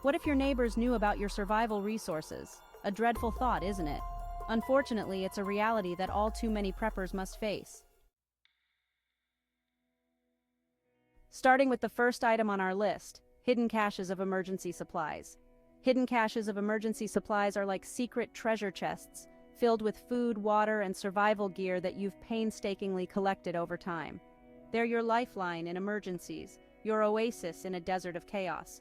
What if your neighbors knew about your survival resources? A dreadful thought, isn't it? Unfortunately, it's a reality that all too many preppers must face. Starting with the first item on our list, hidden caches of emergency supplies. Hidden caches of emergency supplies are like secret treasure chests, filled with food, water, and survival gear that you've painstakingly collected over time. They're your lifeline in emergencies, your oasis in a desert of chaos.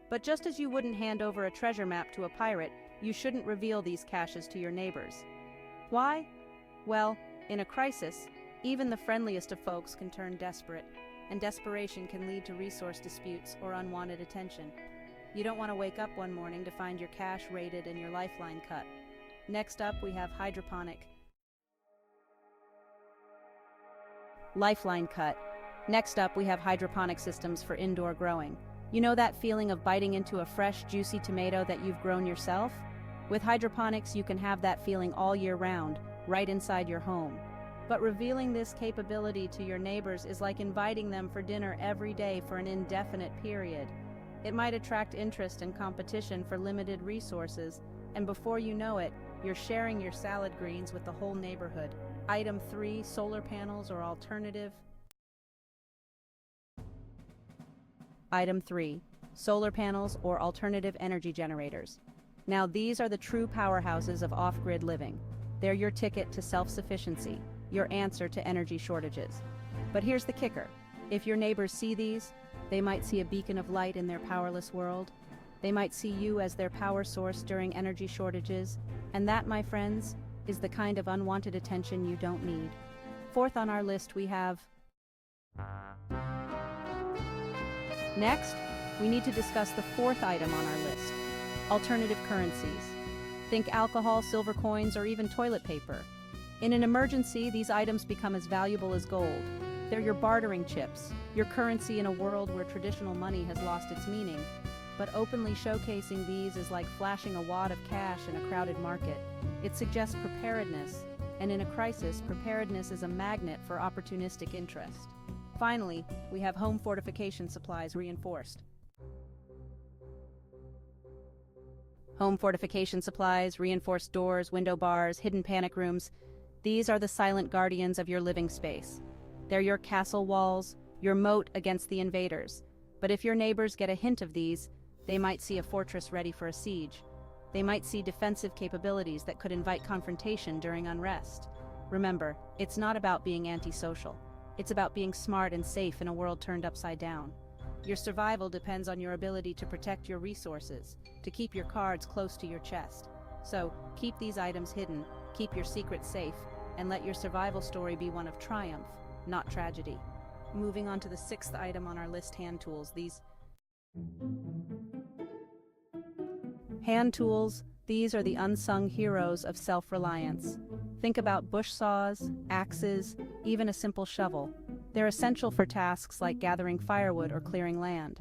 But just as you wouldn't hand over a treasure map to a pirate, you shouldn't reveal these caches to your neighbors. Why? Well, in a crisis, even the friendliest of folks can turn desperate, and desperation can lead to resource disputes or unwanted attention. You don't want to wake up one morning to find your cache raided and your lifeline cut. Next up, we have hydroponic. Lifeline cut. Next up, we have hydroponic systems for indoor growing. You know that feeling of biting into a fresh, juicy tomato that you've grown yourself? With hydroponics, you can have that feeling all year round, right inside your home. But revealing this capability to your neighbors is like inviting them for dinner every day for an indefinite period. It might attract interest and competition for limited resources, and before you know it, you're sharing your salad greens with the whole neighborhood. Item 3, solar panels or alternative. Item 3, solar panels or alternative energy generators. Now these are the true powerhouses of off-grid living. They're your ticket to self-sufficiency, your answer to energy shortages. But here's the kicker. If your neighbors see these, they might see a beacon of light in their powerless world. They might see you as their power source during energy shortages, and that, my friends, is the kind of unwanted attention you don't need. Fourth on our list, we have... Next, we need to discuss the fourth item on our list, alternative currencies. Think alcohol, silver coins, or even toilet paper. In an emergency, these items become as valuable as gold. They're your bartering chips, your currency in a world where traditional money has lost its meaning. But openly showcasing these is like flashing a wad of cash in a crowded market. It suggests preparedness, and in a crisis, preparedness is a magnet for opportunistic interest. Finally, we have home fortification supplies reinforced. Home fortification supplies, reinforced doors, window bars, hidden panic rooms. These are the silent guardians of your living space. They're your castle walls, your moat against the invaders. But if your neighbors get a hint of these, they might see a fortress ready for a siege. They might see defensive capabilities that could invite confrontation during unrest. Remember, it's not about being antisocial. It's about being smart and safe in a world turned upside down. Your survival depends on your ability to protect your resources, to keep your cards close to your chest. So, keep these items hidden, keep your secrets safe, and let your survival story be one of triumph, not tragedy. Moving on to the sixth item on our list, hand tools. These hand tools, these are the unsung heroes of self-reliance. Think about bush saws, axes, even a simple shovel. They're essential for tasks like gathering firewood or clearing land.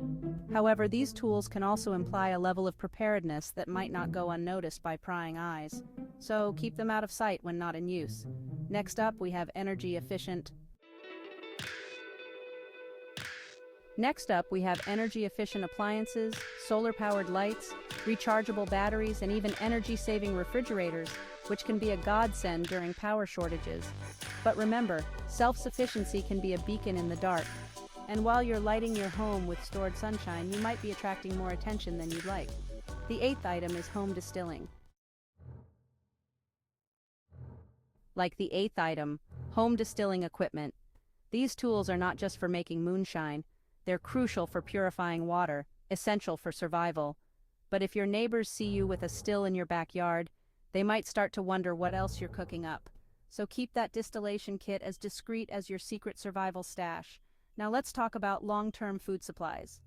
However, these tools can also imply a level of preparedness that might not go unnoticed by prying eyes. So keep them out of sight when not in use. Next up, we have energy-efficient appliances, solar-powered lights, rechargeable batteries, and even energy-saving refrigerators, which can be a godsend during power shortages. But remember, self-sufficiency can be a beacon in the dark. And while you're lighting your home with stored sunshine, you might be attracting more attention than you'd like. The eighth item is home distilling. Like the eighth item, home distilling equipment. These tools are not just for making moonshine. They're crucial for purifying water, essential for survival. But if your neighbors see you with a still in your backyard, they might start to wonder what else you're cooking up. So keep that distillation kit as discreet as your secret survival stash. Now let's talk about long-term food supplies.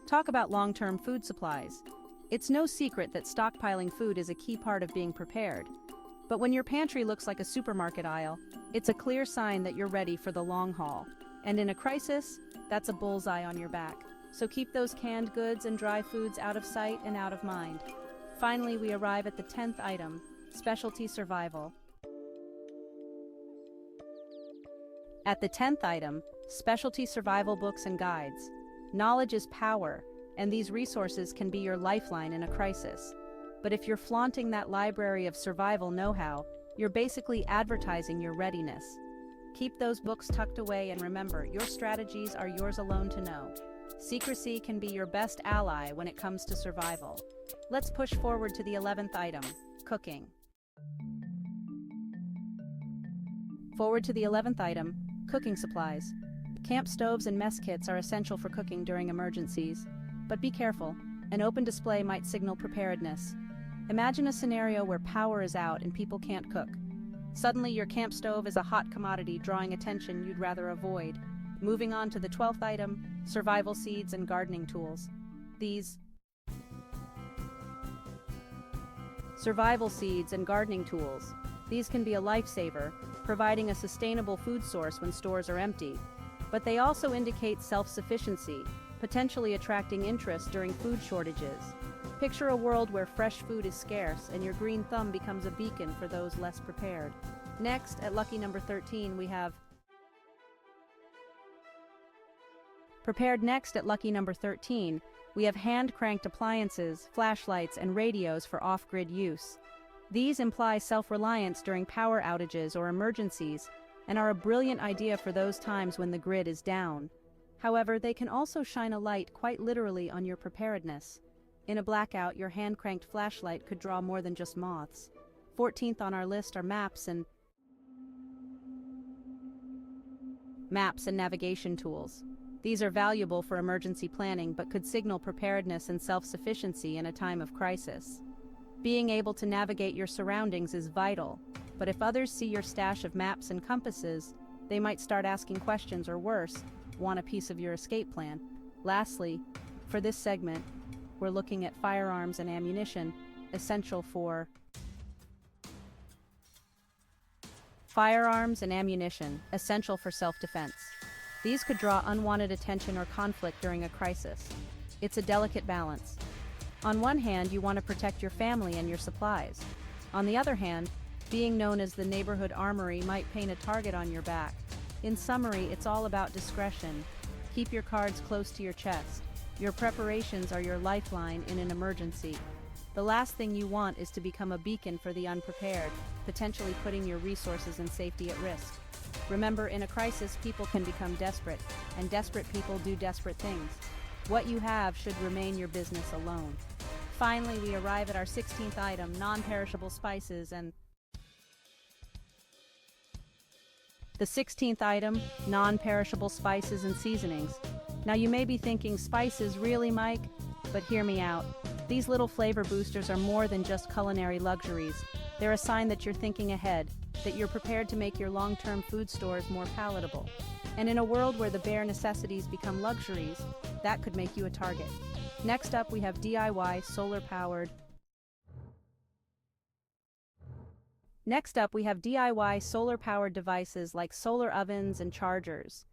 Talk about long-term food supplies. It's no secret that stockpiling food is a key part of being prepared. But when your pantry looks like a supermarket aisle, it's a clear sign that you're ready for the long haul. And in a crisis, that's a bullseye on your back. So keep those canned goods and dry foods out of sight and out of mind. Finally, we arrive at the 10th item, specialty survival. At the 10th item, specialty survival books and guides. Knowledge is power, and these resources can be your lifeline in a crisis. But if you're flaunting that library of survival know-how, you're basically advertising your readiness. Keep those books tucked away and remember, your strategies are yours alone to know. Secrecy can be your best ally when it comes to survival. Let's push forward to the 11th item, cooking. Forward to the 11th item, cooking supplies. Camp stoves and mess kits are essential for cooking during emergencies. But be careful, an open display might signal preparedness. Imagine a scenario where power is out and people can't cook. Suddenly your camp stove is a hot commodity drawing attention you'd rather avoid. Moving on to the 12th item, survival seeds and gardening tools. Survival seeds and gardening tools. These can be a lifesaver, providing a sustainable food source when stores are empty. But they also indicate self-sufficiency, potentially attracting interest during food shortages. Picture a world where fresh food is scarce and your green thumb becomes a beacon for those less prepared. Next, at lucky number 13, we have Prepared. Next, at lucky number 13, we have hand-cranked appliances, flashlights, and radios for off-grid use. These imply self-reliance during power outages or emergencies and are a brilliant idea for those times when the grid is down. However, they can also shine a light quite literally on your preparedness. In a blackout, your hand-cranked flashlight could draw more than just moths. 14th on our list are maps and navigation tools. These are valuable for emergency planning but could signal preparedness and self-sufficiency in a time of crisis. Being able to navigate your surroundings is vital, but if others see your stash of maps and compasses, they might start asking questions or worse, want a piece of your escape plan. Lastly, for this segment, we're looking at firearms and ammunition, essential for self-defense. These could draw unwanted attention or conflict during a crisis. It's a delicate balance. On one hand, you want to protect your family and your supplies. On the other hand, being known as the neighborhood armory might paint a target on your back. In summary, it's all about discretion. Keep your cards close to your chest. Your preparations are your lifeline in an emergency. The last thing you want is to become a beacon for the unprepared, potentially putting your resources and safety at risk. Remember, in a crisis, people can become desperate, and desperate people do desperate things. What you have should remain your business alone. Finally, we arrive at our 16th item, non-perishable spices and the 16th item, non-perishable spices and seasonings. Now you may be thinking, spices, really, Mike? But hear me out. These little flavor boosters are more than just culinary luxuries. They're a sign that you're thinking ahead, that you're prepared to make your long-term food stores more palatable. And in a world where the bare necessities become luxuries, that could make you a target. Next up, we have DIY solar-powered devices like solar ovens and chargers.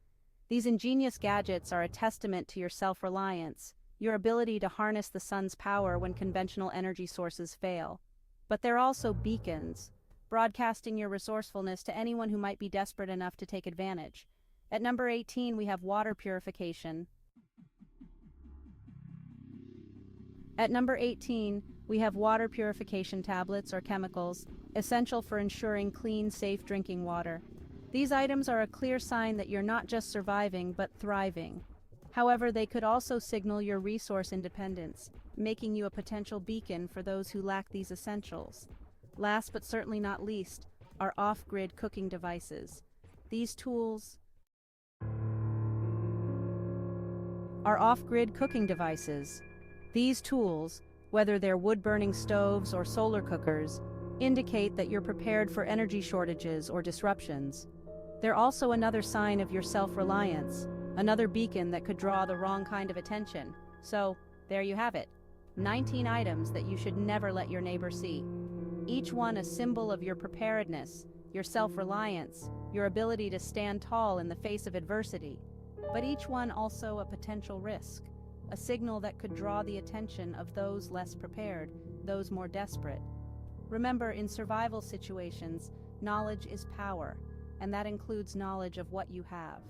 These ingenious gadgets are a testament to your self-reliance, your ability to harness the sun's power when conventional energy sources fail. But they're also beacons, broadcasting your resourcefulness to anyone who might be desperate enough to take advantage. At number 18, we have water purification. Water purification tablets or chemicals, essential for ensuring clean, safe drinking water. These items are a clear sign that you're not just surviving, but thriving. However, they could also signal your resource independence, making you a potential beacon for those who lack these essentials. Last but certainly not least, are off-grid cooking devices. These tools, whether they're wood-burning stoves or solar cookers, indicate that you're prepared for energy shortages or disruptions. They're also another sign of your self-reliance, another beacon that could draw the wrong kind of attention. So, there you have it. 19 items that you should never let your neighbor see. Each one a symbol of your preparedness, your self-reliance, your ability to stand tall in the face of adversity. But each one also a potential risk, a signal that could draw the attention of those less prepared, those more desperate. Remember, in survival situations, knowledge is power, and that includes knowledge of what you have.